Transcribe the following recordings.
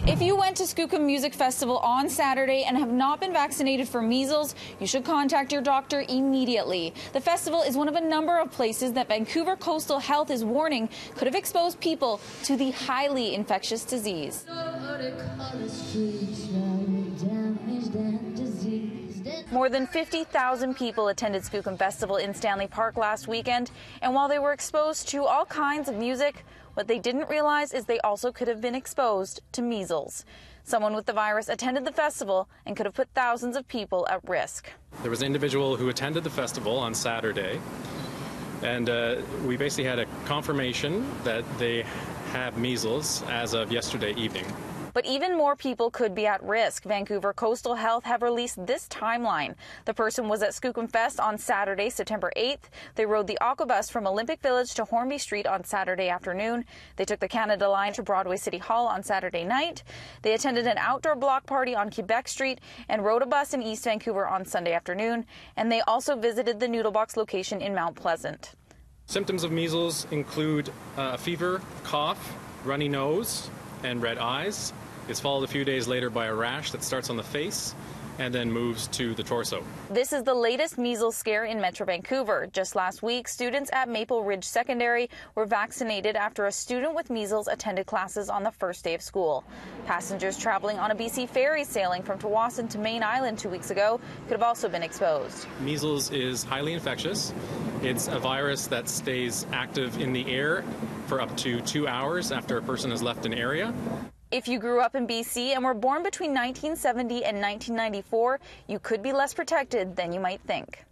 If you went to Skookum Music Festival on Saturday and have not been vaccinated for measles, you should contact your doctor immediately. The festival is one of a number of places that Vancouver Coastal Health is warning could have exposed people to the highly infectious disease. More than 50,000 people attended Skookum Festival in Stanley Park last weekend, and while they were exposed to all kinds of music, what they didn't realize is they also could have been exposed to measles. Someone with the virus attended the festival and could have put thousands of people at risk. There was an individual who attended the festival on Saturday, and we basically had a confirmation that they have measles as of yesterday evening. But even more people could be at risk. Vancouver Coastal Health have released this timeline. The person was at Skookum Fest on Saturday, September 8th. They rode the Aqua Bus from Olympic Village to Hornby Street on Saturday afternoon. They took the Canada Line to Broadway City Hall on Saturday night. They attended an outdoor block party on Quebec Street and rode a bus in East Vancouver on Sunday afternoon. And they also visited the Noodle Box location in Mount Pleasant. Symptoms of measles include fever, cough, runny nose, and red eyes. It's followed a few days later by a rash that starts on the face and then moves to the torso. This is the latest measles scare in Metro Vancouver. Just last week, students at Maple Ridge Secondary were vaccinated after a student with measles attended classes on the first day of school. Passengers traveling on a BC ferry sailing from Tawasin to Main Island 2 weeks ago could have also been exposed. Measles is highly infectious. It's a virus that stays active in the air for up to 2 hours after a person has left an area. If you grew up in BC and were born between 1970 and 1994, you could be less protected than you might think.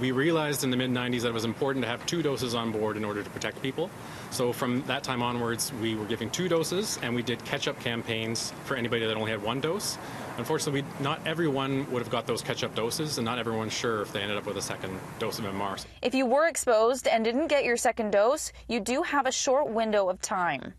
We realized in the mid-90s that it was important to have 2 doses on board in order to protect people. So from that time onwards, we were giving 2 doses, and we did catch-up campaigns for anybody that only had 1 dose. Unfortunately, not everyone would have got those catch-up doses, and not everyone's sure if they ended up with a second dose of MMR. If you were exposed and didn't get your second dose, you do have a short window of time.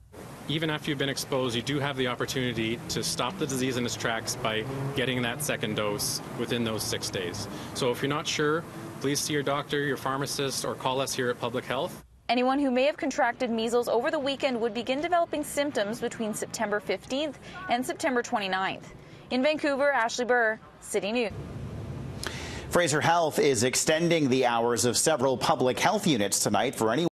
Even after you've been exposed, you do have the opportunity to stop the disease in its tracks by getting that second dose within those 6 days. So if you're not sure, please see your doctor, your pharmacist, or call us here at Public Health. Anyone who may have contracted measles over the weekend would begin developing symptoms between September 15th and September 29th. In Vancouver, Ashley Burr, City News. Fraser Health is extending the hours of several public health units tonight for anyone